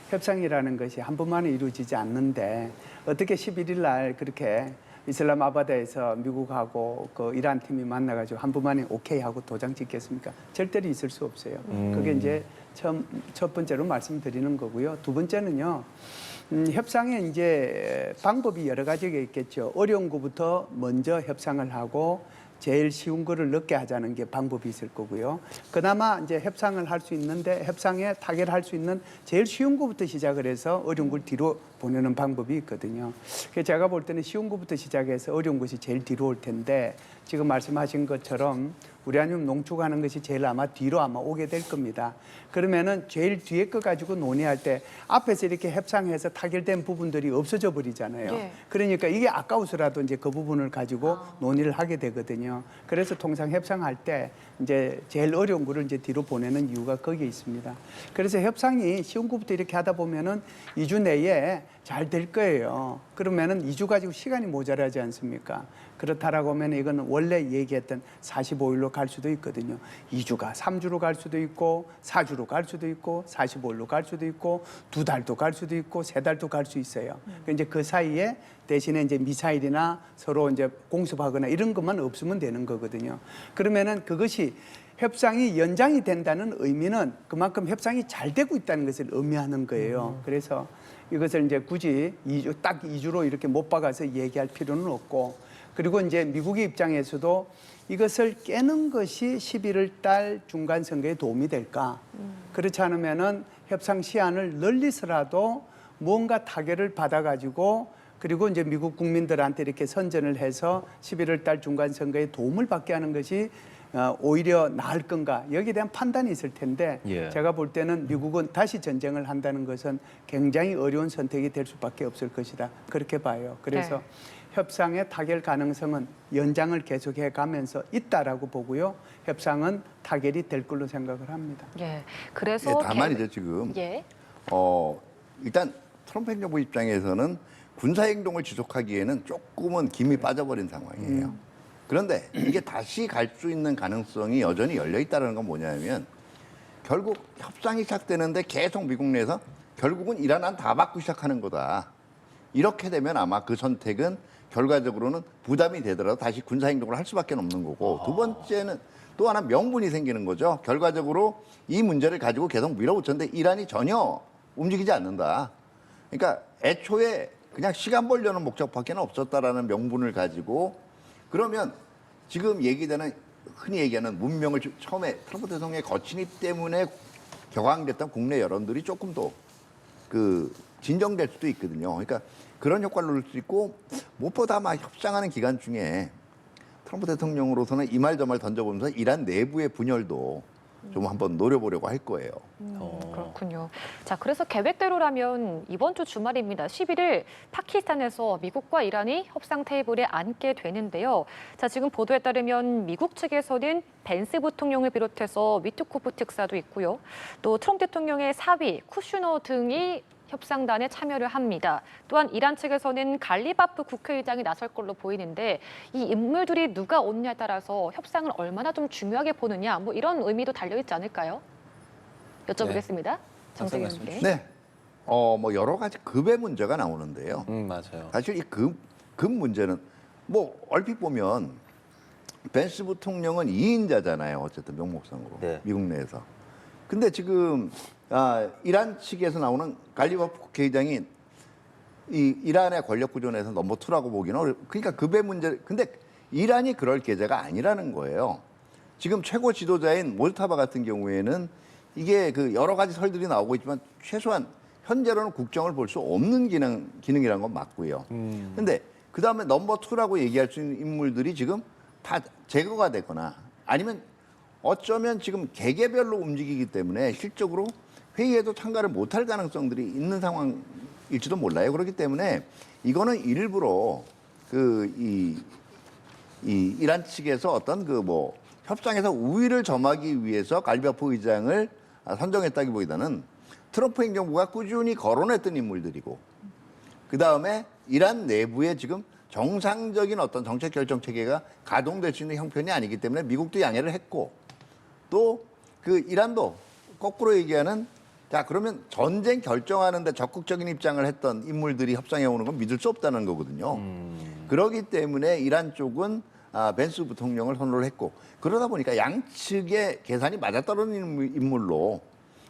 협상이라는 것이 한 번만에 이루어지지 않는데 어떻게 11일 날 그렇게 이슬람아바드에서 미국하고 그 이란 팀이 만나가지고 한 번만에 오케이 하고 도장 찍겠습니까? 절대로 있을 수 없어요. 그게 이제 첫 번째로 말씀드리는 거고요. 두 번째는요. 협상에 이제 방법이 여러 가지가 있겠죠. 어려운 것부터 먼저 협상을 하고 제일 쉬운 거를 넣게 하자는 게 방법이 있을 거고요. 그나마 이제 협상을 할 수 있는데 협상에 타결할 수 있는 제일 쉬운 것부터 시작을 해서 어려운 걸 뒤로 보내는 방법이 있거든요. 그래서 제가 볼 때는 쉬운 것부터 시작해서 어려운 것이 제일 뒤로 올 텐데 지금 말씀하신 것처럼 우라늄 농축하는 것이 제일 아마 뒤로 아마 오게 될 겁니다. 그러면은 제일 뒤에 거 가지고 논의할 때 앞에서 이렇게 협상해서 타결된 부분들이 없어져 버리잖아요. 예. 그러니까 이게 아까워서라도 이제 그 부분을 가지고 논의를 하게 되거든요. 그래서 통상 협상할 때 이제 제일 어려운 거를 이제 뒤로 보내는 이유가 거기에 있습니다. 그래서 협상이 쉬운 것부터 이렇게 하다 보면은 2주 내에 잘 될 거예요. 그러면은 2주 가지고 시간이 모자라지 않습니까? 그렇다라고 하면 이건 원래 얘기했던 45일로 갈 수도 있거든요. 2주가 3주로 갈 수도 있고 4주로 갈 수도 있고 45일로 갈 수도 있고 2달도 갈 수도 있고 3달도 갈 수 있어요. 이제 그 사이에 대신에 이제 미사일이나 서로 이제 공습하거나 이런 것만 없으면 되는 거거든요. 그러면은 그것이 협상이 연장이 된다는 의미는 그만큼 협상이 잘 되고 있다는 것을 의미하는 거예요. 그래서 이것을 이제 굳이 딱 2주로 이렇게 못 박아서 얘기할 필요는 없고, 그리고 이제 미국의 입장에서도 이것을 깨는 것이 11월 달 중간 선거에 도움이 될까? 그렇지 않으면은 협상 시한을 늘리서라도 뭔가 타결을 받아가지고 그리고 이제 미국 국민들한테 이렇게 선전을 해서 11월 달 중간 선거에 도움을 받게 하는 것이 오히려 나을 건가, 여기에 대한 판단이 있을 텐데 예. 제가 볼 때는 미국은 다시 전쟁을 한다는 것은 굉장히 어려운 선택이 될 수밖에 없을 것이다, 그렇게 봐요. 그래서 네. 협상의 타결 가능성은 연장을 계속해 가면서 있다라고 보고요. 협상은 타결이 될 걸로 생각을 합니다. 예. 그래서 다만 이제 지금 예. 일단 트럼프 행정부 입장에서는 군사 행동을 지속하기에는 조금은 김이 빠져버린 상황이에요. 그런데 이게 다시 갈 수 있는 가능성이 여전히 열려 있다는 건 뭐냐면 결국 협상이 시작되는데 계속 미국 내에서 결국은 이란은 다 받고 시작하는 거다. 이렇게 되면 아마 그 선택은 결과적으로는 부담이 되더라도 다시 군사 행동을 할 수밖에 없는 거고 두 번째는 또 하나 명분이 생기는 거죠. 결과적으로 이 문제를 가지고 계속 밀어붙였는데 이란이 전혀 움직이지 않는다. 그러니까 애초에 그냥 시간 벌려는 목적밖에 없었다라는 명분을 가지고 그러면 지금 얘기되는 흔히 얘기하는 문명을 처음에 트럼프 대통령의 거치니 때문에 격앙됐던 국내 여론들이 조금 더 그 진정될 수도 있거든요. 그러니까 그런 효과를 누릴 수 있고 무엇보다 아마 협상하는 기간 중에 트럼프 대통령으로서는 이 말 저 말 던져보면서 이란 내부의 분열도 좀 한번 노려보려고 할 거예요. 그렇군요. 자, 그래서 계획대로라면 이번 주 주말입니다. 11일 파키스탄에서 미국과 이란이 협상 테이블에 앉게 되는데요. 자, 지금 보도에 따르면 미국 측에서는 벤스 부통령을 비롯해서 위트코프 특사도 있고요. 또 트럼프 대통령의 사위, 쿠슈너 등이 협상단에 참여를 합니다. 또한 이란 측에서는 갈리바프 국회의장이 나설 걸로 보이는데 이 인물들이 누가 오느냐에 따라서 협상을 얼마나 좀 중요하게 보느냐 뭐 이런 의미도 달려있지 않을까요? 여쭤보겠습니다. 정세균 님께. 네. 뭐 여러 가지 급의 문제가 나오는데요. 맞아요. 사실 이 급 문제는 뭐 얼핏 보면 벤스 부통령은 2인자잖아요. 어쨌든 명목상으로 네. 미국 내에서. 근데 지금 이란 측에서 나오는 갈리바프 국회의장이 이 이란의 권력 구조 내에서 넘버 2라고 보기는 그러니까 급의 문제. 근데 이란이 그럴 계제가 아니라는 거예요. 지금 최고 지도자인 몰타바 같은 경우에는 이게 그 여러 가지 설들이 나오고 있지만 최소한 현재로는 국정을 볼 수 없는 기능이라는 건 맞고요. 근데 그 다음에 넘버 2라고 얘기할 수 있는 인물들이 지금 다 제거가 되거나 아니면 어쩌면 지금 개개별로 움직이기 때문에 실적으로 회의에도 참가를 못할 가능성들이 있는 상황일지도 몰라요. 그렇기 때문에 이거는 일부러 이 이란 측에서 어떤 그 뭐 협상에서 우위를 점하기 위해서 갈리바프 의장을 선정했다기보다는 트럼프 행정부가 꾸준히 거론했던 인물들이고 그 다음에 이란 내부에 지금 정상적인 어떤 정책 결정 체계가 가동될 수 있는 형편이 아니기 때문에 미국도 양해를 했고 또 그 이란도 거꾸로 얘기하는 자 그러면 전쟁 결정하는데 적극적인 입장을 했던 인물들이 협상에 오는 건 믿을 수 없다는 거거든요. 그렇기 때문에 이란 쪽은 벤스 부통령을 선호를 했고 그러다 보니까 양측의 계산이 맞아떨어지는 인물로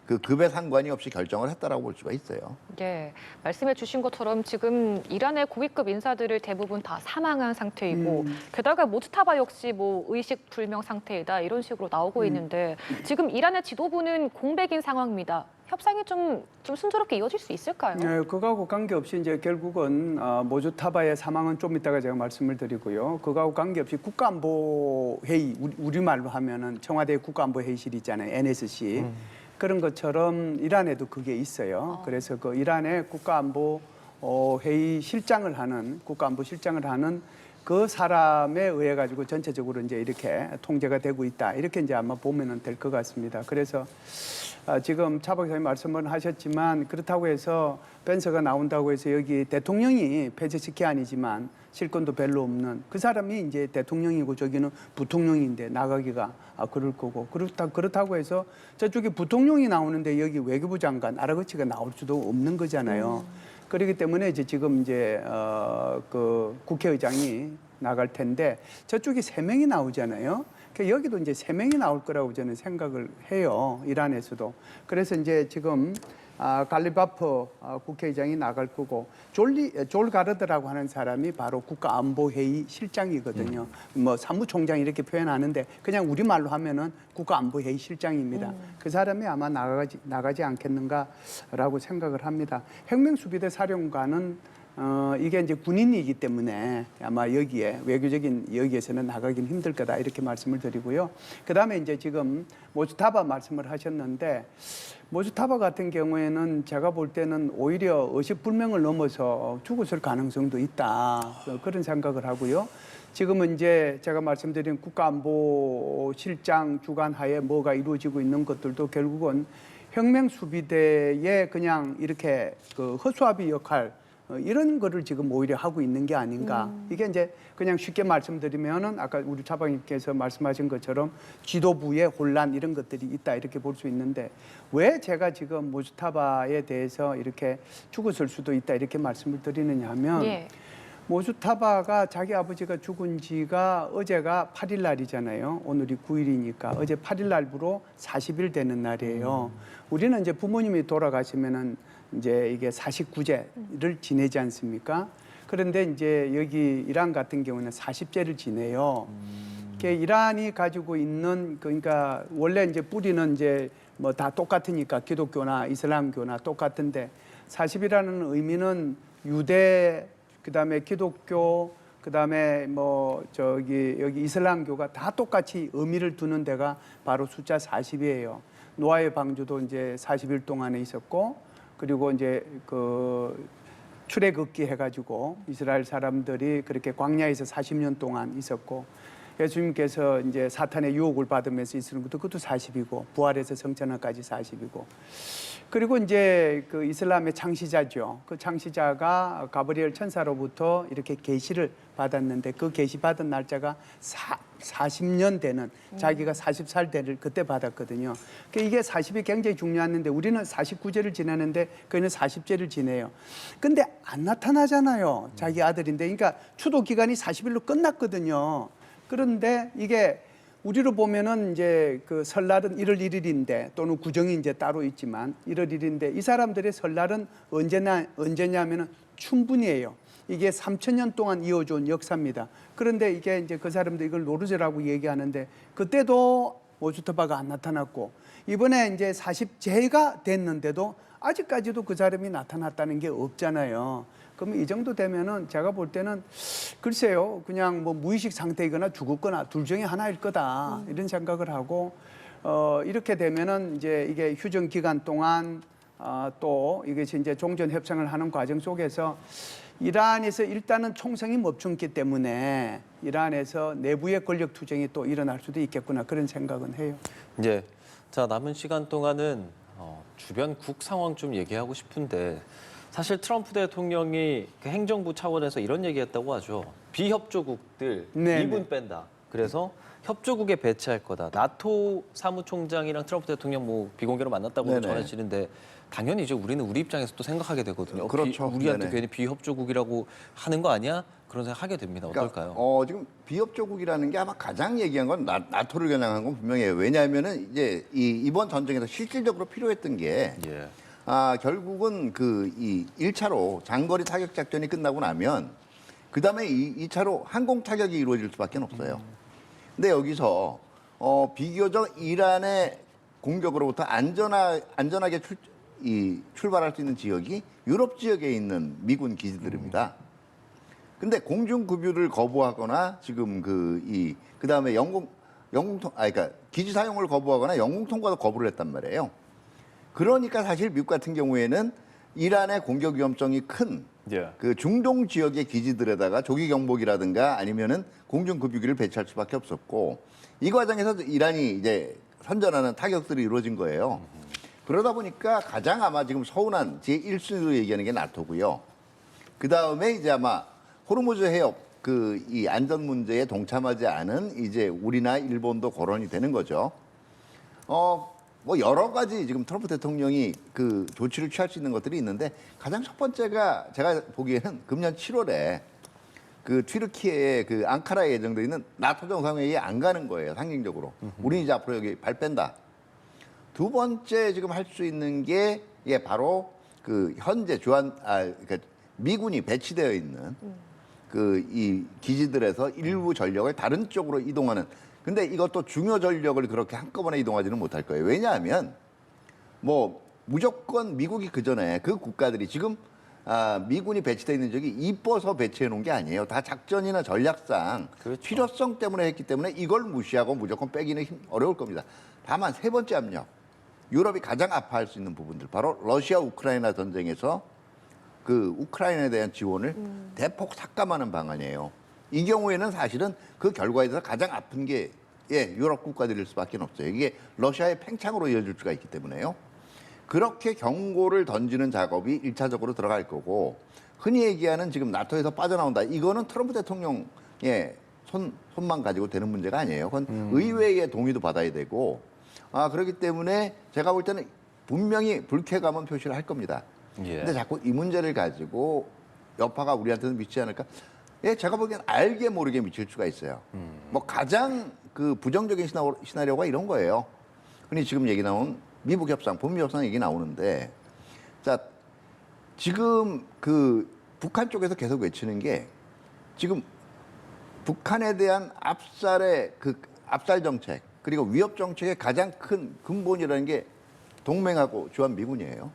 그 급에 상관이 없이 결정을 했다라고 볼 수가 있어요. 예, 말씀해 주신 것처럼 지금 이란의 고위급 인사들을 대부분 다 사망한 상태이고 게다가 모즈타바 역시 뭐 의식 불명 상태이다 이런 식으로 나오고 있는데 지금 이란의 지도부는 공백인 상황입니다. 협상이 좀 순조롭게 이어질 수 있을까요? 네, 그거하고 관계없이 이제 결국은 모주타바의 사망은 좀 이따가 제가 말씀을 드리고요. 그거하고 관계없이 국가안보회의, 우리말로 하면은 청와대 국가안보회의실 있잖아요. NSC. 그런 것처럼 이란에도 그게 있어요. 그래서 그 이란의 국가안보 회의 실장을 하는 국가안보 실장을 하는 그 사람에 의해 가지고 전체적으로 이제 이렇게 통제가 되고 있다. 이렇게 이제 아마 보면은 될 것 같습니다. 그래서 지금 차 박사님 말씀을 하셨지만 그렇다고 해서 벤서가 나온다고 해서 여기 대통령이 폐지시키 아니지만 실권도 별로 없는 그 사람이 이제 대통령이고 저기는 부통령인데 나가기가 그럴 거고 그렇다고 해서 저쪽에 부통령이 나오는데 여기 외교부 장관 아라그치가 나올 수도 없는 거잖아요. 그렇기 때문에 이제 지금 이제 그 국회의장이 나갈 텐데 저쪽에 3명이 나오잖아요. 여기도 이제 3명이 나올 거라고 저는 생각을 해요. 이란에서도. 그래서 이제 지금 갈리바프 국회의장이 나갈 거고 졸 가르드라고 하는 사람이 바로 국가안보회의 실장이거든요. 뭐 사무총장 이렇게 표현하는데 그냥 우리말로 하면은 국가안보회의 실장입니다. 그 사람이 아마 나가지 않겠는가라고 생각을 합니다. 혁명수비대 사령관은 이게 이제 군인이기 때문에 아마 여기에 외교적인 여기에서는 나가긴 힘들 거다 이렇게 말씀을 드리고요. 그다음에 이제 지금 모즈타바 말씀을 하셨는데 모즈타바 같은 경우에는 제가 볼 때는 오히려 의식불명을 넘어서 죽었을 가능성도 있다 그런 생각을 하고요. 지금은 이제 제가 말씀드린 국가안보실장 주관하에 뭐가 이루어지고 있는 것들도 결국은 혁명수비대의 그냥 이렇게 그 허수아비 역할 이런 거를 지금 오히려 하고 있는 게 아닌가. 이게 이제 그냥 쉽게 말씀드리면은 아까 우리 차방님께서 말씀하신 것처럼 지도부의 혼란 이런 것들이 있다 이렇게 볼 수 있는데 왜 제가 지금 모즈타바에 대해서 이렇게 죽었을 수도 있다 이렇게 말씀을 드리느냐 하면 모주타바가 자기 아버지가 죽은 지가 어제가 8일 날이잖아요. 오늘이 9일이니까 어제 8일 날부로 40일 되는 날이에요. 우리는 이제 부모님이 돌아가시면은 이제 이게 49제를 지내지 않습니까? 그런데 이제 여기 이란 같은 경우는 40제를 지내요. 이란이 가지고 있는 그러니까 원래 이제 뿌리는 이제 뭐 다 똑같으니까 기독교나 이슬람교나 똑같은데 40이라는 의미는 유대 그다음에 기독교 그다음에 뭐 여기 이슬람교가 다 똑같이 의미를 두는 데가 바로 숫자 40이에요. 노아의 방주도 이제 40일 동안에 있었고 그리고 이제 그 출애굽기 해가지고 이스라엘 사람들이 그렇게 광야에서 40년 동안 있었고 예수님께서 이제 사탄의 유혹을 받으면서 있는 것도 그것도 40이고 부활해서 성천하까지 40이고 그리고 이제 그 이슬람의 창시자죠. 그 창시자가 가브리엘 천사로부터 이렇게 계시를 받았는데 그 계시 받은 날짜가 40년 되는 자기가 40살 되를 그때 받았거든요. 그러니까 이게 40이 굉장히 중요했는데 우리는 49제를 지내는데 그는 40제를 지내요. 근데 안 나타나잖아요. 자기 아들인데. 그러니까 추도 기간이 40일로 끝났거든요. 그런데 이게 우리로 보면은 이제 그 설날은 1월 1일인데 또는 구정이 이제 따로 있지만 1월 1일인데 이 사람들의 설날은 언제냐면은 춘분이에요. 이게 3,000년 동안 이어져온 역사입니다. 그런데 이게 이제 그 사람들 이걸 노르제라고 얘기하는데 그때도 모주타바가 안 나타났고 이번에 이제 40제가 됐는데도 아직까지도 그 사람이 나타났다는 게 없잖아요. 그러면 이 정도 되면은 제가 볼 때는 글쎄요, 그냥 뭐 무의식 상태이거나 죽었거나 둘 중에 하나일 거다 이런 생각을 하고 이렇게 되면은 이제 이게 휴전 기간 동안 또 이것이 이제 종전 협상을 하는 과정 속에서 이란에서 일단은 총성이 멈췄기 때문에 이란에서 내부의 권력 투쟁이 또 일어날 수도 있겠구나 그런 생각은 해요. 이제 자 남은 시간 동안은 주변 국 상황 좀 얘기하고 싶은데 사실 트럼프 대통령이 그 행정부 차원에서 이런 얘기했다고 하죠. 비협조국들 네네. 미군 뺀다. 그래서 협조국에 배치할 거다. 나토 사무총장이랑 트럼프 대통령 뭐 비공개로 만났다고 네네. 전해지는데 당연히 이제 우리는 우리 입장에서 또 생각하게 되거든요. 그렇죠. 우리한테 네네. 괜히 비협조국이라고 하는 거 아니야? 그런 생각하게 됩니다. 어떨까요? 지금 비협조국이라는 게 아마 가장 얘기한 건 나토를 겨냥한 건 분명해요. 왜냐하면은 이제 이번 전쟁에서 실질적으로 필요했던 게 예. 결국은 이 1차로 장거리 타격 작전이 끝나고 나면 그다음에 2차로 항공 타격이 이루어질 수밖에 없어요. 근데 여기서 비교적 이란의 공격으로부터 안전하게 출발할 수 있는 지역이 유럽 지역에 있는 미군 기지들입니다. 근데 공중 급유를 거부하거나 지금 그다음에 그러니까 기지 사용을 거부하거나 영공 통과도 거부를 했단 말이에요. 그러니까 사실 미국 같은 경우에는 이란의 공격 위험성이 큰 예. 그 중동 지역의 기지들에다가 조기 경보기라든가 아니면은 공중 급유기를 배치할 수밖에 없었고 이 과정에서 이란이 이제 선전하는 타격들이 이루어진 거예요. 그러다 보니까 가장 아마 지금 서운한 제1순위로 얘기하는 게 나토고요. 그 다음에 이제 아마 호르무즈 해협 이 안전 문제에 동참하지 않은 이제 우리나 일본도 거론이 되는 거죠. 뭐 여러 가지 지금 트럼프 대통령이 그 조치를 취할 수 있는 것들이 있는데 가장 첫 번째가 제가 보기에는 금년 7월에 그 튀르키예의 그 앙카라에 예정돼 있는 나토 정상회의에 안 가는 거예요. 상징적으로. 우리는 이제 앞으로 여기 발 뺀다. 두 번째 지금 할 수 있는 게 바로 그 현재 그러니까 미군이 배치되어 있는 이 기지들에서 일부 전력을 다른 쪽으로 이동하는. 근데 이것도 중요 전력을 그렇게 한꺼번에 이동하지는 못할 거예요. 왜냐하면 뭐 무조건 미국이 그 전에 그 국가들이 지금 미군이 배치되어 있는 적이 이뻐서 배치해 놓은 게 아니에요. 다 작전이나 전략상 그렇죠. 필요성 때문에 했기 때문에 이걸 무시하고 무조건 빼기는 어려울 겁니다. 다만 세 번째 압력, 유럽이 가장 아파할 수 있는 부분들, 바로 러시아 우크라이나 전쟁에서 그 우크라이나에 대한 지원을 대폭 삭감하는 방안이에요. 이 경우에는 사실은 그 결과에 대해서 가장 아픈 게 유럽 국가들일 수밖에 없어요. 이게 러시아의 팽창으로 이어질 수가 있기 때문에요. 그렇게 경고를 던지는 작업이 1차적으로 들어갈 거고 흔히 얘기하는 지금 나토에서 빠져나온다. 이거는 트럼프 대통령의 손만 가지고 되는 문제가 아니에요. 그건 의회의 동의도 받아야 되고 그렇기 때문에 제가 볼 때는 분명히 불쾌감은 표시를 할 겁니다. 예. 근데 자꾸 이 문제를 가지고 여파가 우리한테는 미치지 않을까? 예, 제가 보기엔 알게 모르게 미칠 수가 있어요. 뭐 가장 그 부정적인 시나리오가 이런 거예요. 흔히 지금 얘기 나온 미북 협상, 북미 협상 얘기 나오는데, 자 지금 그 북한 쪽에서 계속 외치는 게 지금 북한에 대한 압살 정책 그리고 위협 정책의 가장 큰 근본이라는 게 동맹하고 주한 미군이에요.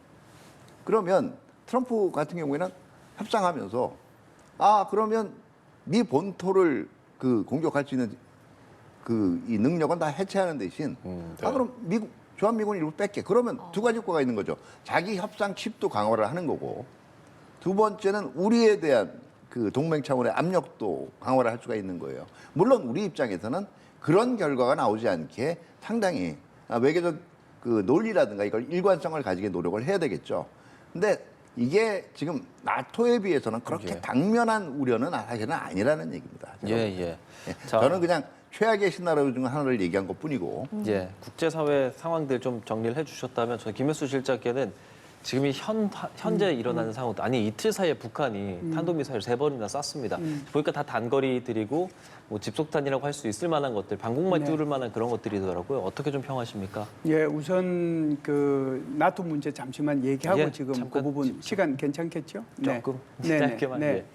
그러면 트럼프 같은 경우에는 협상하면서 그러면 미 본토를 그 공격할 수 있는 이 능력은 다 해체하는 대신 네. 그럼 주한 미군 일부 뺄게. 그러면 두 가지 효과가 있는 거죠. 자기 협상 칩도 강화를 하는 거고, 두 번째는 우리에 대한 그 동맹 차원의 압력도 강화를 할 수가 있는 거예요. 물론 우리 입장에서는 그런 결과가 나오지 않게 상당히 외교적 그 논리라든가 이걸 일관성을 가지게 노력을 해야 되겠죠. 근데 이게 지금 나토에 비해서는 그렇게 예. 당면한 우려는 사실은 아니라는 얘기입니다. 예. 자, 저는 그냥 최악의 시나리오 중 하나를 얘기한 것뿐이고. 예, 국제사회 상황들 좀 정리를 해주셨다면 저는 김혜수 실장께는 지금 현재 일어나는 상황, 아니 이틀 사이에 북한이 탄도미사일 3번이나 쐈습니다. 보니까 다 단거리들이고 뭐 집속탄이라고 할 수 있을 만한 것들, 방공망 네. 뚫을 만한 그런 것들이더라고요. 어떻게 좀 평하십니까? 예, 우선 그 나토 문제 잠시만 얘기하고 예, 지금 그 잠깐 부분 짚죠. 시간 괜찮겠죠? 조금 네네. 짧게만. 네. 예.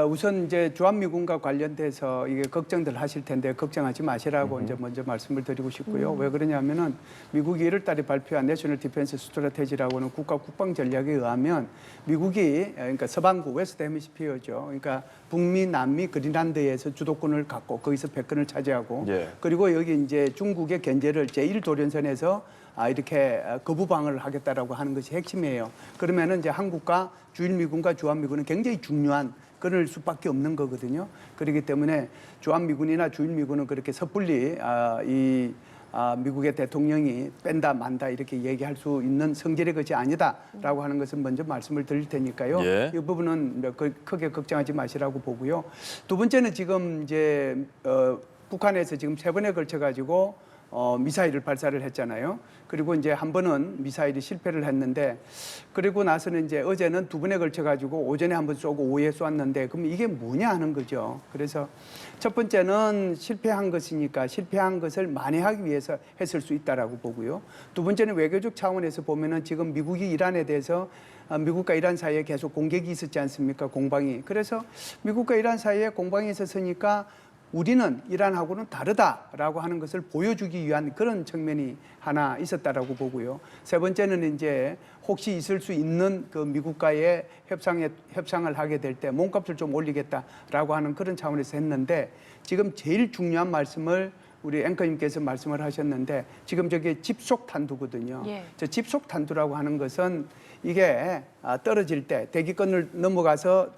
우선 이제 주한미군과 관련돼서 이게 걱정들 하실 텐데 걱정하지 마시라고 이제 먼저 말씀을 드리고 싶고요. 왜 그러냐면은 미국이 1월 달에 발표한 내셔널 디펜스 스트래테지라고는 국가 국방 전략에 의하면 미국이 그러니까 서반구 웨스트 헤미스피어죠. 그러니까 북미, 남미, 그린란드에서 주도권을 갖고 거기서 패권을 차지하고 예. 그리고 여기 이제 중국의 견제를 제1도련선에서 이렇게 거부방어를 하겠다라고 하는 것이 핵심이에요. 그러면은 이제 한국과 주일미군과 주한미군은 굉장히 중요한 그럴 수밖에 없는 거거든요. 그렇기 때문에 주한미군이나 주일미군은 그렇게 섣불리 미국의 대통령이 뺀다 만다 이렇게 얘기할 수 있는 성질의 것이 아니다라고 하는 것은 먼저 말씀을 드릴 테니까요. 예. 이 부분은 크게 걱정하지 마시라고 보고요. 두 번째는 지금 이제 북한에서 지금 3번에 걸쳐 가지고 미사일을 발사를 했잖아요. 그리고 이제 한 번은 미사일이 실패를 했는데, 그리고 나서는 이제 어제는 2번에 걸쳐 가지고 오전에 한 번 쏘고 오후에 쐈는데, 그럼 이게 뭐냐 하는 거죠. 그래서 첫 번째는 실패한 것이니까 실패한 것을 만회하기 위해서 했을 수 있다라고 보고요. 두 번째는 외교적 차원에서 보면은 지금 미국이 이란에 대해서 미국과 이란 사이에 계속 공격이 있었지 않습니까? 공방이. 그래서 미국과 이란 사이에 공방이 있었으니까 우리는 이란하고는 다르다라고 하는 것을 보여주기 위한 그런 측면이 하나 있었다라고 보고요. 세 번째는 이제 혹시 있을 수 있는 그 미국과의 협상을 하게 될 때 몸값을 좀 올리겠다라고 하는 그런 차원에서 했는데, 지금 제일 중요한 말씀을 우리 앵커님께서 말씀을 하셨는데, 지금 저게 집속탄두거든요. 예. 저 집속탄두라고 하는 것은 이게 떨어질 때 대기권을 넘어가서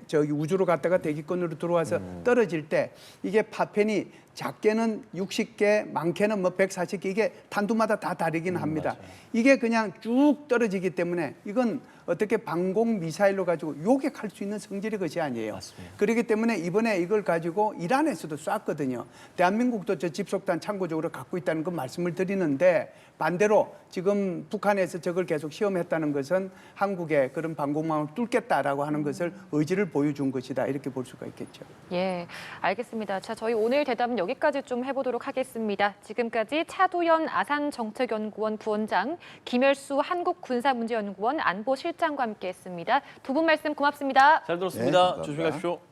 저기 우주로 갔다가 대기권으로 들어와서 떨어질 때 이게 파편이 작게는 60개, 많게는 뭐 140개, 이게 탄두마다 다 다르긴 합니다. 맞아요. 이게 그냥 쭉 떨어지기 때문에 이건 어떻게 방공 미사일로 가지고 요격할 수 있는 성질의 것이 아니에요. 맞습니다. 그렇기 때문에 이번에 이걸 가지고 이란에서도 쐈거든요. 대한민국도 저 집속탄 참고적으로 갖고 있다는 그 말씀을 드리는데, 반대로 지금 북한에서 저걸 계속 시험했다는 것은 한국의 그런 방공망을 뚫겠다라고 하는 것을 의지를 보여준 것이다, 이렇게 볼 수가 있겠죠. 예, 알겠습니다. 자, 저희 오늘 대담은 여기까지 좀 해보도록 하겠습니다. 지금까지 차두현 아산정책연구원 부원장, 김열수 한국군사문제연구원 안보실장과 함께했습니다. 두 분 말씀 고맙습니다. 잘 들었습니다. 네, 조심히 감사합니다. 가십시오.